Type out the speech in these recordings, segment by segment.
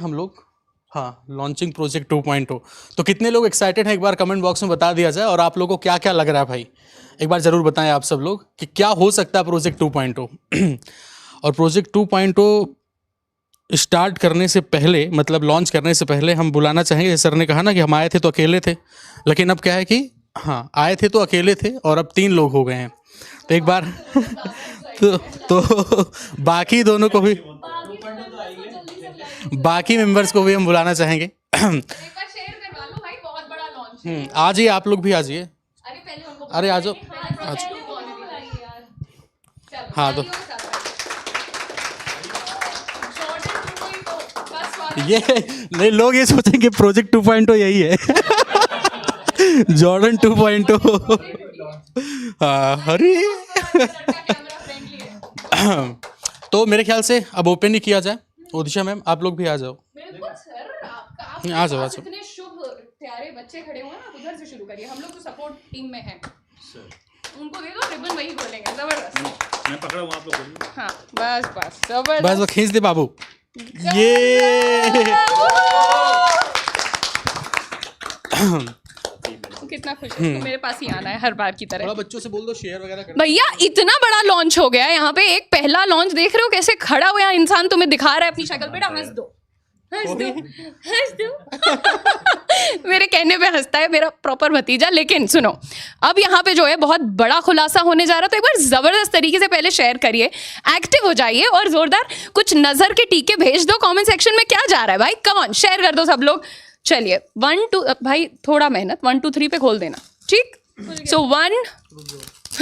हम लोग हाँ लॉन्चिंग प्रोजेक्ट 2.0। तो कितने लोग एक्साइटेड हैं एक बार कमेंट बॉक्स में बता दिया जाए, और आप लोगों को क्या क्या लग रहा है भाई एक बार ज़रूर बताएं आप सब लोग कि क्या हो सकता है प्रोजेक्ट 2.0। और प्रोजेक्ट 2.0 स्टार्ट करने से पहले, मतलब लॉन्च करने से पहले, हम बुलाना चाहेंगे, सर ने कहा ना कि हम आए थे तो अकेले थे, लेकिन अब क्या है कि हाँ आए थे तो अकेले थे और अब 3 लोग हो गए हैं। तो एक बार तो बाकी दोनों को भी, बाकी मेंबर्स को भी हम बुलाना चाहेंगे। एक बार शेयर करवा लो भाई, बहुत बड़ा लॉन्च है। आ जाइए आप लोग भी आ जाइए। अरे पहले उनको अरे आ जाओ। हाँ तो ये नहीं, लोग ये सोचेंगे प्रोजेक्ट 2.0 यही है। जॉर्डन 2.0। अरे तो मेरे ख्याल से अब ओपन ही किया जाए। ओदिशा मैम आप लोग भी आ जाओ। बिल्कुल सर, आप आ जाओ, आ जाओ। इतने शुभ प्यारे बच्चे खड़े हुए हैं, आप उधर से शुरू करिए। हम लोग तो सपोर्ट टीम में हैं। उनको दे दो रिबन, वही खोलेंगे। जबरदस्त। मैं पकड़ा हूँ, आप लोग बोलिए। हाँ बस बस जबरदस्त। बस वो खींच दे बाबू। ये कितना खुश है, उसको मेरे पास ही आना है हर बार की तरह। थोड़ा बच्चों से बोल दो शेयर वगैरह कर। भैया इतना बड़ा लॉन्च हो गया है यहाँ पे, एक पहला लॉन्च देख रहे हो कैसे खड़ा हुआ इंसान तुम्हें दिखा रहा है अपनी शक्ल। बेटा हंस दो, हंस दो, हंस दो। मेरे कहने पे हंसता है मेरा प्रॉपर भतीजा। लेकिन सुनो, अब यहाँ पे जो है बहुत बड़ा खुलासा होने जा रहा है, तो एक बार जबरदस्त तरीके से पहले शेयर करिए, एक्टिव हो जाइए और जोरदार कुछ नजर के टीके भेज दो कमेंट सेक्शन में। क्या जा रहा है भाई, कम ऑन शेयर कर दो सब लोग। चलिए 1 2 भाई थोड़ा मेहनत, 1 2 3 पे खोल देना, ठीक। सो 1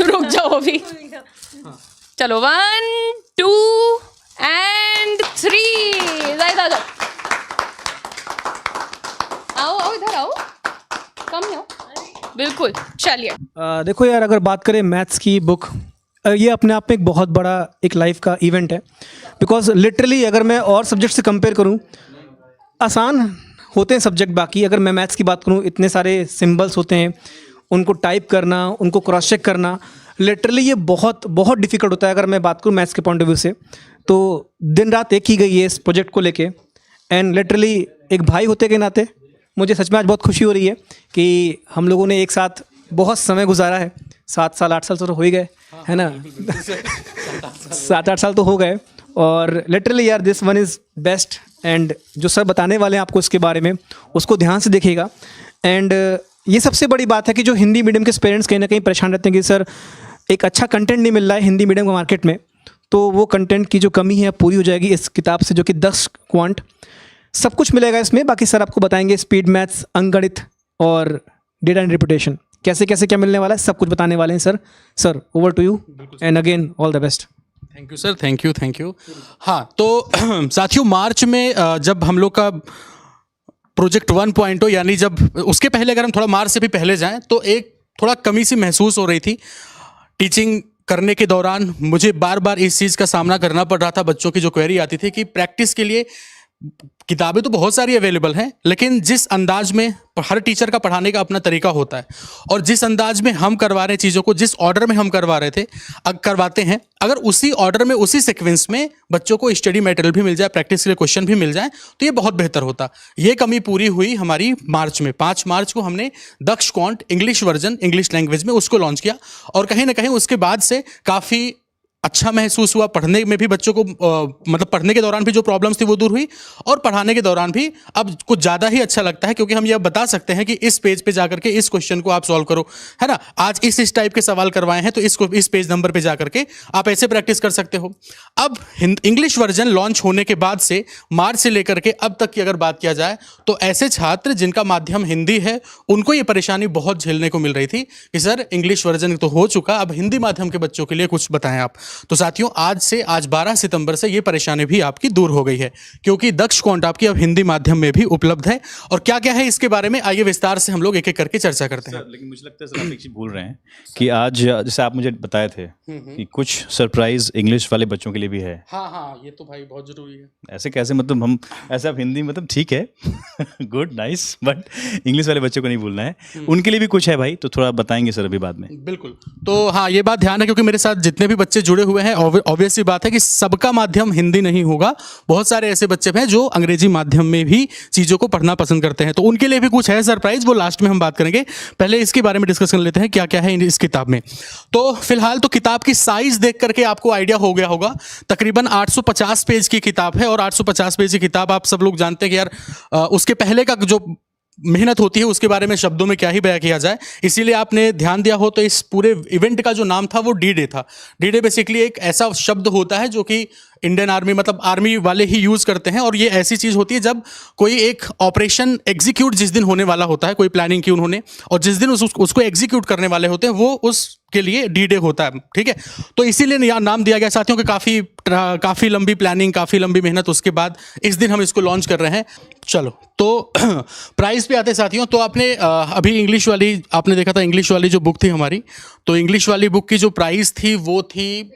रुक जाओ अभी, चलो 1 2 एंड 3। जाइए आ जाओ, आओ आओ इधर आओ, कम नहीं आओ, बिल्कुल। चलिए देखो यार, अगर बात करें मैथ्स की बुक, ये अपने आप में एक बहुत बड़ा एक लाइफ का इवेंट है। बिकॉज लिटरली अगर मैं और सब्जेक्ट से कंपेयर करूँ, आसान होते हैं सब्जेक्ट बाकी। अगर मैं मैथ्स की बात करूँ, इतने सारे सिंबल्स होते हैं, उनको टाइप करना, उनको क्रॉस चेक करना, लिटरली ये बहुत बहुत डिफिकल्ट होता है। अगर मैं बात करूँ मैथ्स के पॉइंट ऑफ व्यू से, तो दिन रात एक की गई है इस प्रोजेक्ट को लेके। एंड लिटरली एक भाई होते के नाते मुझे सच में आज बहुत खुशी हो रही है कि हम लोगों ने एक साथ बहुत समय गुजारा है। 7 साल 8 साल तो हो ही गए, है ना। 7-8 साल तो हो गए। और लिटरली यार this one is best. And जो सर बताने वाले हैं आपको इसके बारे में, उसको ध्यान से देखिएगा। एंड ये सबसे बड़ी बात है कि जो हिंदी मीडियम के पेरेंट्स कहीं ना कहीं परेशान रहते हैं कि सर एक अच्छा कंटेंट नहीं मिल रहा है हिंदी मीडियम का मार्केट में, तो वो कंटेंट की जो कमी है पूरी हो जाएगी इस किताब से, जो कि 10 क्वांट सब कुछ मिलेगा इसमें। बाकी सर आपको बताएंगे स्पीड मैथ्स, अंकगणित और डेटा एंड रिपीटेशन कैसे कैसे क्या मिलने वाला है, सब कुछ बताने वाले हैं sir. Sir over to you and again all the best. Thank you sir, thank you, thank you. हाँ तो साथियों, मार्च में जब हम लोग का प्रोजेक्ट 1.0, यानी जब उसके पहले अगर हम थोड़ा मार्च से भी पहले जाएं, तो एक थोड़ा कमी सी महसूस हो रही थी। टीचिंग करने के दौरान मुझे बार बार इस चीज़ का सामना करना पड़ रहा था। बच्चों की जो क्वेरी आती थी कि प्रैक्टिस के लिए किताबें तो बहुत सारी अवेलेबल हैं, लेकिन जिस अंदाज में हर टीचर का पढ़ाने का अपना तरीका होता है, और जिस अंदाज में हम करवा रहे चीज़ों को, जिस ऑर्डर में हम करवा रहे थे करवाते हैं, अगर उसी ऑर्डर में उसी सीक्वेंस में बच्चों को स्टडी मटेरियल भी मिल जाए, प्रैक्टिस के लिए क्वेश्चन भी मिल जाए, तो ये बहुत बेहतर होता। ये कमी पूरी हुई हमारी मार्च में। 5 मार्च को हमने Daksh quant English version, English language में उसको लॉन्च किया, और कहीं ना कहीं उसके बाद से काफ़ी अच्छा महसूस हुआ। पढ़ने में भी बच्चों को मतलब पढ़ने के दौरान भी जो प्रॉब्लम्स थी वो दूर हुई, और पढ़ाने के दौरान भी अब कुछ ज़्यादा ही अच्छा लगता है, क्योंकि हम ये बता सकते हैं कि इस पेज पे जाकर के इस क्वेश्चन को आप सॉल्व करो, है ना। आज इस टाइप के सवाल करवाए हैं, तो इस पेज नंबर पे जाकर के आप ऐसे प्रैक्टिस कर सकते हो। अब इंग्लिश वर्जन लॉन्च होने के बाद से मार्च से लेकर के अब तक की अगर बात किया जाए, तो ऐसे छात्र जिनका माध्यम हिंदी है, उनको ये परेशानी बहुत झेलने को मिल रही थी कि सर इंग्लिश वर्जन तो हो चुका, अब हिंदी माध्यम के बच्चों के लिए कुछ बताएं आप। तो साथियों, आज 12 सितंबर से ये परेशानी भी आपकी दूर हो गई है, क्योंकि दक्ष क्वांट आपकी अब हिंदी माध्यम में भी उपलब्ध है। और क्या क्या है इसके बारे में आइए विस्तार से हम लोग एक एक करके चर्चा करते हैं। लेकिन मुझे लगता है सर आप एक चीज़ भूल रहे हैं कि आज जैसे आप मुझे बताए थे कि कुछ सरप्राइज इंग्लिश वाले बच्चों के लिए भी है। हाँ, ये तो भाई बहुत जरूरी है। ऐसे कैसे, मतलब हम ऐसे आप हिंदी मतलब ठीक है गुड नाइस, बट इंग्लिश वाले बच्चों को नहीं भूलना है, उनके लिए भी कुछ है भाई, तो थोड़ा बताएंगे सर अभी बाद में। बिल्कुल। तो हाँ, ये बात ध्यान है, क्योंकि मेरे साथ जितने भी बच्चे जुड़े जुड़े हुए हैं, ऑब्वियस सी बात है कि सबका माध्यम हिंदी नहीं होगा, बहुत सारे ऐसे बच्चे हैं जो अंग्रेजी माध्यम में भी चीज़ों को पढ़ना पसंद करते हैं, तो उनके लिए भी कुछ है सरप्राइज, वो लास्ट में हम बात करेंगे। पहले इसके बारे में डिस्कस कर लेते हैं क्या क्या है इस किताब में। तो फिलहाल तो किताब की साइज़ देख करके आपको आइडिया हो गया होगा, तकरीबन 850 पेज की किताब है, और 850 पेज की किताब आप सब लोग जानते हैं कि यार उसके पहले का जो मेहनत होती है उसके बारे में शब्दों में क्या ही बयां किया जाए। इसीलिए आपने ध्यान दिया हो तो इस पूरे इवेंट का जो नाम था वो डी डे था। डी डे बेसिकली एक ऐसा शब्द होता है जो कि इंडियन आर्मी मतलब आर्मी वाले ही यूज़ करते हैं, और ये ऐसी चीज़ होती है जब कोई एक ऑपरेशन एग्जीक्यूट जिस दिन होने वाला होता है, कोई प्लानिंग की उन्होंने, और जिस दिन उसको एग्जीक्यूट करने वाले होते हैं वो उसके लिए डी डे होता है, ठीक है। तो इसीलिए नाम दिया गया साथियों कि काफ़ी लंबी प्लानिंग, काफ़ी लंबी मेहनत, उसके बाद इस दिन हम इसको लॉन्च कर रहे हैं। चलो तो प्राइस पे आते हैं साथियों। तो आपने अभी इंग्लिश वाली आपने देखा था, इंग्लिश वाली जो बुक थी हमारी, तो इंग्लिश वाली बुक की जो प्राइस थी वो थी,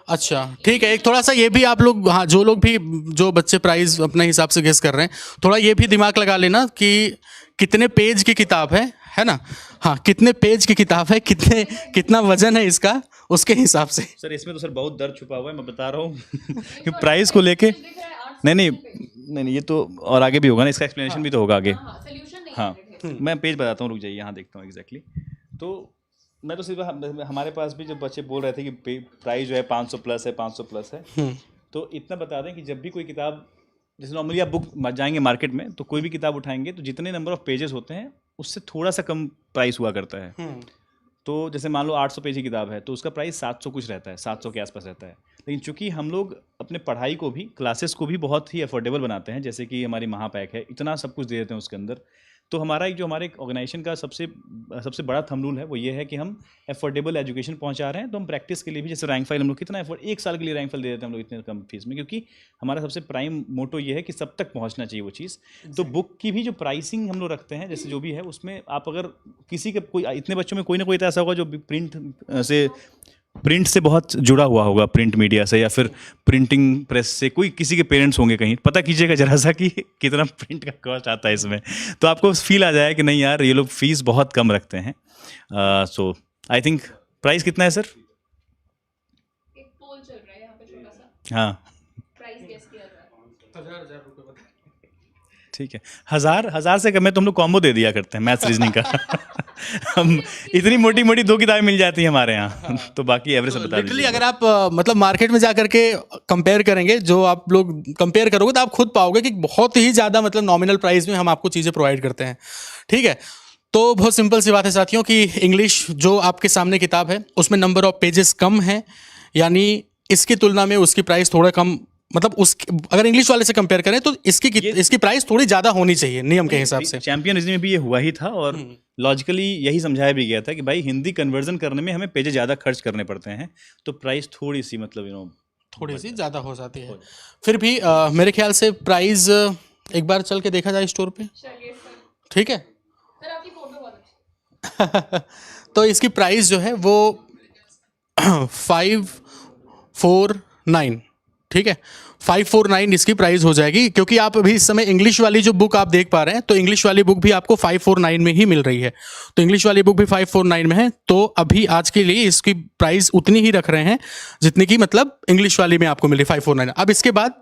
अच्छा ठीक है, एक थोड़ा सा ये भी आप लोग, हाँ जो लोग भी, जो बच्चे प्राइस अपने हिसाब से गेस कर रहे हैं, थोड़ा ये भी दिमाग लगा लेना कि कितने पेज की किताब है ना, हाँ कितने पेज की किताब है, कितना वजन है इसका, उसके हिसाब से। सर इसमें तो सर बहुत दर्द छुपा हुआ है, मैं बता रहा हूँ कि प्राइस को लेके नहीं ये तो और आगे भी होगा ना, इसका एक्सप्लेनेशन भी तो होगा आगे। हाँ मैं पेज बताता हूँ, रुक जाइए, यहाँ देखता हूँ एग्जैक्टली। तो मैं तो सिर्फ हमारे पास भी जब बच्चे बोल रहे थे कि प्राइस जो है 500 प्लस है, 500 प्लस है, तो इतना बता दें कि जब भी कोई किताब, जैसे नॉर्मली आप बुक जाएंगे मार्केट में तो कोई भी किताब उठाएंगे तो जितने नंबर ऑफ पेजेस होते हैं उससे थोड़ा सा कम प्राइस हुआ करता है। तो जैसे मान लो 800 पेज की किताब है तो उसका प्राइस 700 कुछ रहता है, 700 के आसपास रहता है। लेकिन चूंकि हम लोग अपने पढ़ाई को भी, क्लासेस को भी बहुत ही अफोर्डेबल बनाते हैं, जैसे कि हमारी महापैक है, इतना सब कुछ दे देते हैं उसके अंदर, तो हमारा एक जो हमारे ऑर्गेनाइजेशन का सबसे बड़ा थंब रूल है वो ये है कि हम अफोर्डेबल एजुकेशन पहुंचा रहे हैं। तो हम प्रैक्टिस के लिए भी, जैसे रैंक फाइल हम लोग कितना एक साल के लिए रैंक फाइल दे देते हैं हम लोग इतने कम फीस में, क्योंकि हमारा सबसे प्राइम मोटो ये है कि सब तक पहुंचना चाहिए वो चीज़। तो बुक की भी जो प्राइसिंग हम लोग रखते हैं, जैसे जो भी है उसमें आप अगर किसी के कोई इतने बच्चों में कोई ना कोई तो ऐसा होगा जो प्रिंट से बहुत जुड़ा हुआ होगा, प्रिंट मीडिया से या फिर प्रिंटिंग प्रेस से, कोई किसी के पेरेंट्स होंगे कहीं, पता कीजिएगा जरा सा कि कितना प्रिंट का कॉस्ट आता है इसमें, तो आपको फील आ जाए कि नहीं यार ये लोग फीस बहुत कम रखते हैं। सो आई थिंक प्राइस कितना है सर? एक पोल चल रहा है यहाँ पे छोटा सा, हाँ प्राइस गेस किया जाए। 1000 रुपये बता, ठीक है, 1000 से कम है तो हम लोग कॉम्बो दे दिया करते हैं मैथ्स रीजनिंग का। हम इतनी मोटी मोटी 2 किताबें मिल जाती हैं हमारे यहाँ, तो बाकी एवरेज बता दीजिए। लिटरली अगर आप मतलब मार्केट में जा करके कंपेयर करेंगे, जो आप लोग कंपेयर करोगे तो आप खुद पाओगे कि बहुत ही ज़्यादा मतलब नॉमिनल प्राइस में हम आपको चीज़ें प्रोवाइड करते हैं, ठीक है। तो बहुत सिंपल सी बात है साथियों कि इंग्लिश जो आपके सामने किताब है उसमें नंबर ऑफ पेजेस कम है, यानी इसकी तुलना में उसकी प्राइस थोड़ा कम, मतलब अगर इंग्लिश वाले से कंपेयर करें तो इसकी प्राइस थोड़ी ज़्यादा होनी चाहिए नियम के हिसाब से। चैंपियन रीजनिंग में भी ये हुआ ही था, और लॉजिकली यही समझाया भी गया था कि भाई हिंदी कन्वर्जन करने में हमें पेजेस ज़्यादा खर्च करने पड़ते हैं, तो प्राइस थोड़ी सी मतलब थोड़ी सी ज़्यादा हो जाती है। फिर भी मेरे ख्याल से प्राइस एक बार चल के देखा जाए स्टोर पे, ठीक है सर आपकी फोटो बहुत अच्छी। तो इसकी प्राइस जो है वो 549, ठीक है 549 इसकी प्राइस हो जाएगी, क्योंकि आप अभी इस समय इंग्लिश वाली जो बुक आप देख पा रहे हैं तो इंग्लिश वाली बुक भी आपको 549 में ही मिल रही है, तो इंग्लिश वाली बुक भी 549 में है। तो अभी आज के लिए इसकी प्राइस उतनी ही रख रहे हैं जितनी की मतलब इंग्लिश वाली में आपको मिली 549। अब इसके बाद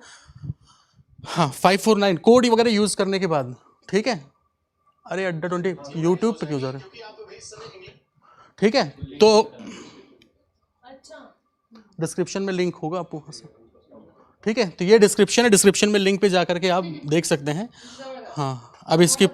हाँ 549 कोड वगैरह यूज़ करने के बाद, ठीक है, अरे अड्डा 20 यूट्यूब पे क्यों जा रहे हैं, ठीक है। तो डिस्क्रिप्शन में लिंक होगा आपको, ठीक है, तो ये डिस्क्रिप्शन है, डिस्क्रिप्शन में लिंक पे जा करके आप देख सकते हैं। हाँ अब इसकी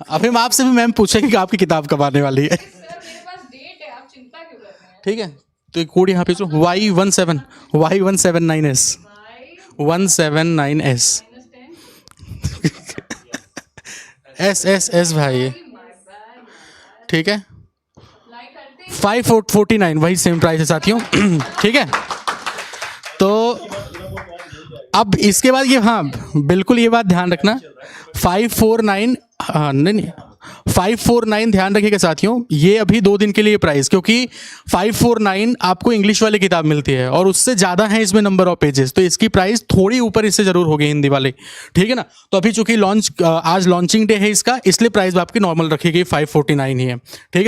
अभी हम आपसे भी मैम पूछेंगे कि आपकी किताब कब आने वाली है। सर मेरे पास डेट है, आप चिंता क्यों कर रहे हैं? ठीक है, तो एक कोड यहाँ पे Y179S 179S S भाई, ठीक है 549 वही सेम प्राइस है साथियों, ठीक है। तो अब इसके बाद ये, हाँ बिल्कुल ये बात ध्यान रखना 549, हाँ नहीं 549 ध्यान रखिएगा साथियों, ये अभी 2 दिन के लिए प्राइस, क्योंकि 549 आपको इंग्लिश वाली किताब मिलती है और उससे ज़्यादा है इसमें नंबर ऑफ पेजेस, तो इसकी प्राइस थोड़ी ऊपर इससे ज़रूर होगी हिंदी वाले, ठीक है ना। तो अभी चूंकि आज लॉन्चिंग डे है इसका, इसलिए प्राइस आपकी नॉर्मल रखी गई 549 ही है, ठीक है।